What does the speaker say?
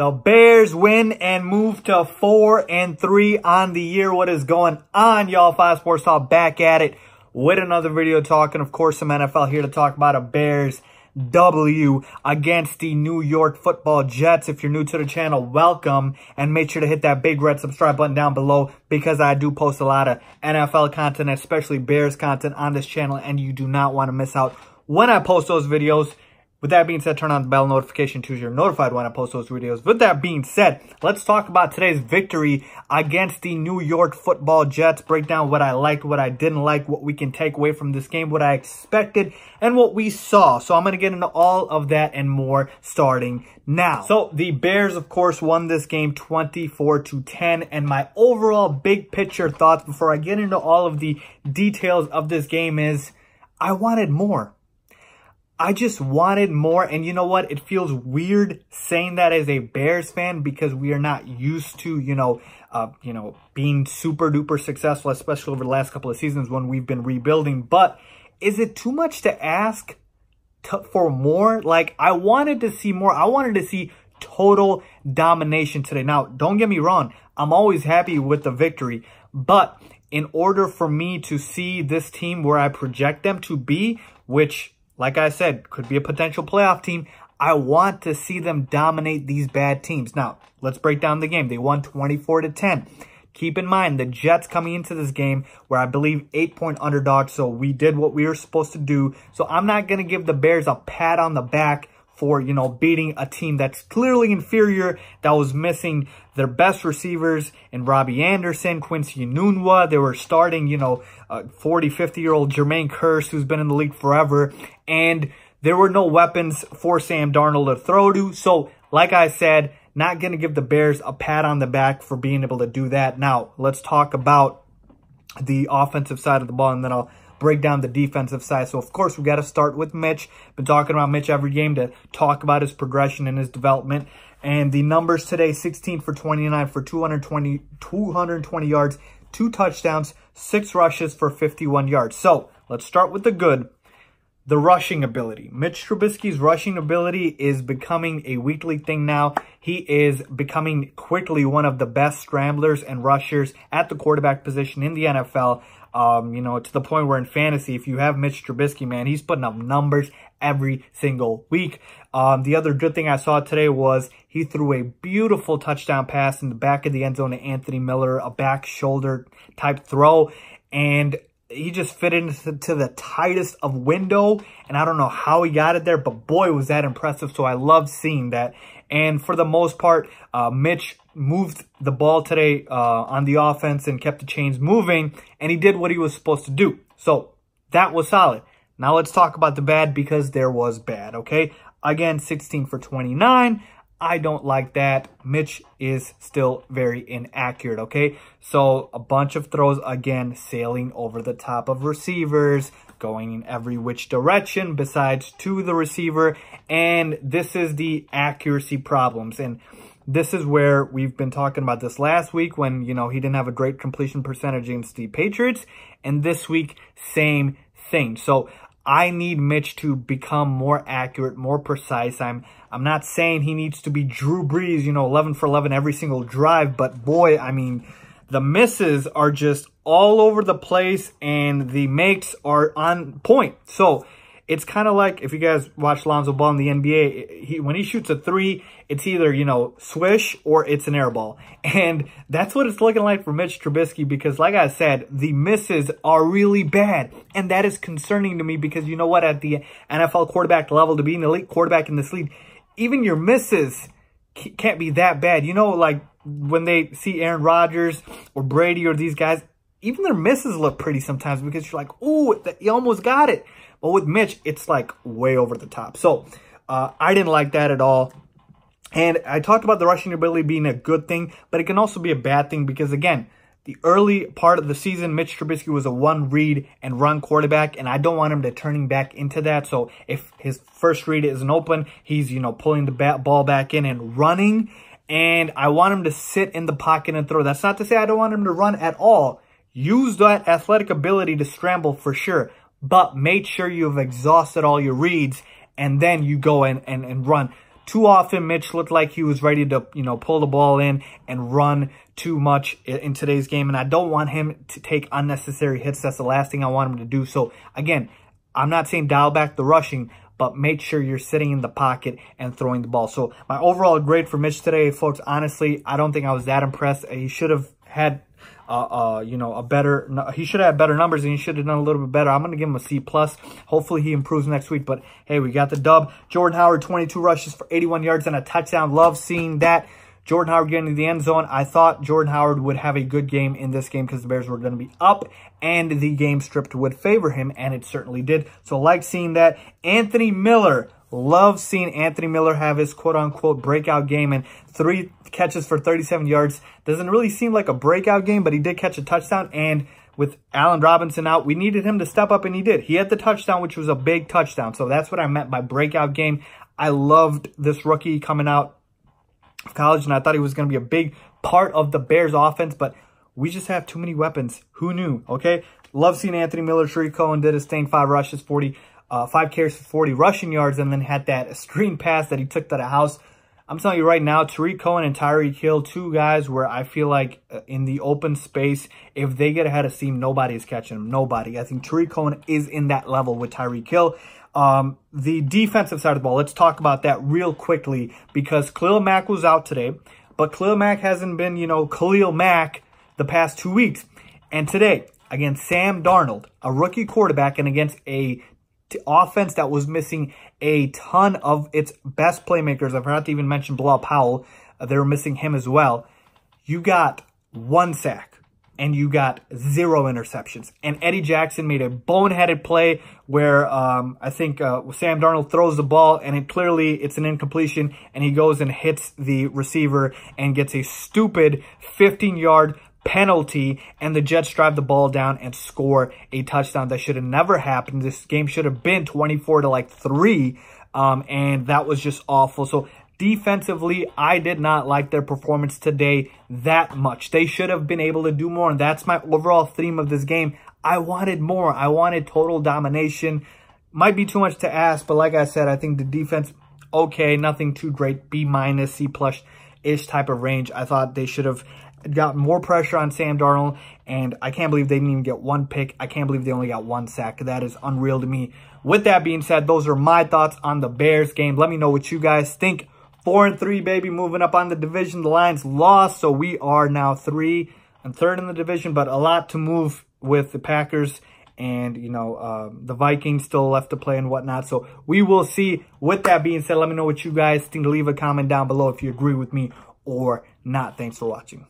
The Bears win and move to 4-3 on the year. What is going on, y'all? 5 Sports Talk back at it with another video talking, of course, some NFL here to talk about a Bears W against the New York Football Jets. If you're new to the channel, welcome, and make sure to hit that big red subscribe button down below because I do post a lot of NFL content, especially Bears content on this channel, and you do not want to miss out when I post those videos. With that being said, turn on the bell notification so you're notified when I post those videos. With that being said, let's talk about today's victory against the New York Football Jets. Break down what I liked, what I didn't like, what we can take away from this game, what I expected, and what we saw. So I'm going to get into all of that and more starting now. So the Bears, of course, won this game 24-10. And my overall big picture thoughts before I get into all of the details of this game is I wanted more. I just wanted more, and you know what? It feels weird saying that as a Bears fan because we are not used to, being super duper successful, especially over the last couple of seasons when we've been rebuilding. But is it too much to ask for more? Like, I wanted to see more. I wanted to see total domination today. Now, don't get me wrong. I'm always happy with the victory, but in order for me to see this team where I project them to be, which, like I said, could be a potential playoff team, I want to see them dominate these bad teams. Now, let's break down the game. They won 24-10. Keep in mind, the Jets coming into this game were, I believe, 8-point underdogs, so we did what we were supposed to do. So I'm not going to give the Bears a pat on the back for, beating a team that's clearly inferior, that was missing their best receivers in Robbie Anderson, Quincy Enunwa. They were starting, 40, 50-year-old Jermaine Kearse, who's been in the league forever. And there were no weapons for Sam Darnold to throw to. So, like I said, not going to give the Bears a pat on the back for being able to do that. Now, let's talk about the offensive side of the ball, and then I'll break down the defensive side. So, of course, we got to start with Mitch. Been talking about Mitch every game to talk about his progression and his development. And the numbers today, 16 for 29 for 220 yards, 2 touchdowns, 6 rushes for 51 yards. So, let's start with the good. The rushing ability. Mitch Trubisky's rushing ability is becoming a weekly thing now. He is becoming quickly one of the best scramblers and rushers at the quarterback position in the NFL. To the point where in fantasy, if you have Mitch Trubisky, man, he's putting up numbers every single week. The other good thing I saw today was he threw a beautiful touchdown pass in the back of the end zone to Anthony Miller, a back shoulder type throw, and he just fit into the tightest of window, and I don't know how he got it there, but boy, was that impressive. So I love seeing that. And for the most part, Mitch moved the ball today on the offense and kept the chains moving, and he did what he was supposed to do. So that was solid. Now let's talk about the bad, because there was bad, okay? Again, 16 for 29. I don't like that. Mitch is still very inaccurate, okay? So a bunch of throws, again, sailing over the top of receivers, going in every which direction besides to the receiver. And this is the accuracy problems. And this is where we've been talking about this last week when, he didn't have a great completion percentage against the Patriots. And this week, same thing. So I need Mitch to become more accurate, more precise. I'm not saying he needs to be Drew Brees, 11 for 11 every single drive. But boy, I mean, the misses are just all over the place and the makes are on point. So it's kind of like if you guys watch Lonzo Ball in the NBA, when he shoots a 3, it's either, swish or it's an air ball. And that's what it's looking like for Mitch Trubisky because, like I said, the misses are really bad. And that is concerning to me because, you know what, at the NFL quarterback level, to be an elite quarterback in this league, even your misses can't be that bad. Like when they see Aaron Rodgers or Brady or these guys, even their misses look pretty sometimes because you're like, ooh, you almost got it. But with Mitch, it's like way over the top. So I didn't like that at all. And I talked about the rushing ability being a good thing, but it can also be a bad thing because, again, the early part of the season, Mitch Trubisky was a one-read and run quarterback, and I don't want him to turning back into that. So if his first read isn't open, he's, pulling the ball back in and running. And I want him to sit in the pocket and throw. That's not to say I don't want him to run at all. Use that athletic ability to scramble for sure. But make sure you've exhausted all your reads and then you go and run. too often Mitch looked like he was ready to, you know, pull the ball in and run too much in today's game. And I don't want him to take unnecessary hits. That's the last thing I want him to do. So, again, I'm not saying dial back the rushing, but make sure you're sitting in the pocket and throwing the ball. So, my overall grade for Mitch today, folks, honestly, I don't think I was that impressed. He should have had you know, he should have better numbers and he should have done a little bit better. I'm going to give him a C+. Hopefully he improves next week. But, hey, we got the dub. Jordan Howard, 22 rushes for 81 yards and a touchdown. Love seeing that. Jordan Howard getting to the end zone. I thought Jordan Howard would have a good game in this game because the Bears were going to be up and the game script would favor him, and it certainly did. So, like seeing that. Anthony Miller. Love seeing Anthony Miller have his quote-unquote breakout game, and 3 catches for 37 yards. Doesn't really seem like a breakout game, but he did catch a touchdown. And with Allen Robinson out, we needed him to step up, and he did. He had the touchdown, which was a big touchdown. So that's what I meant by breakout game. I loved this rookie coming out of college, and I thought he was going to be a big part of the Bears offense, but we just have too many weapons. Who knew? Okay. Love seeing Anthony Miller. Tariq Cohen did his thing, 5 rushes, 5 carries for 40 rushing yards, and then had that screen pass that he took to the house. I'm telling you right now, Tariq Cohen and Tyreek Hill, 2 guys where I feel like in the open space, if they get ahead of steam, nobody is catching them. Nobody. I think Tariq Cohen is in that level with Tyreek Hill. The defensive side of the ball, let's talk about that real quickly because Khalil Mack was out today, but Khalil Mack hasn't been, you know, Khalil Mack the past 2 weeks. And today, against Sam Darnold, a rookie quarterback, and against a offense that was missing a ton of its best playmakers. I forgot to even mention Bilal Powell. They were missing him as well. You got 1 sack and you got 0 interceptions. And Eddie Jackson made a boneheaded play where I think Sam Darnold throws the ball and it's an incompletion, and he goes and hits the receiver and gets a stupid 15-yard penalty, and the Jets drive the ball down and score a touchdown that should have never happened. This game should have been 24-3, and that was just awful. So defensively, I did not like their performance today that much. They should have been able to do more, and that's my overall theme of this game. I wanted more. I wanted total domination. Might be too much to ask, but like I said, I think the defense, okay, nothing too great, B-, C+-ish type of range. I thought they should have got more pressure on Sam Darnold, and I can't believe they didn't even get 1 pick. I can't believe they only got 1 sack. That is unreal to me. With that being said, those are my thoughts on the Bears game. Let me know what you guys think. 4-3, baby, moving up on the division. The Lions lost, so we are now 3 and 3rd in the division, but a lot to move with the Packers and, you know, the Vikings still left to play and whatnot. So we will see. With that being said, let me know what you guys think. Leave a comment down below if you agree with me or not. Thanks for watching.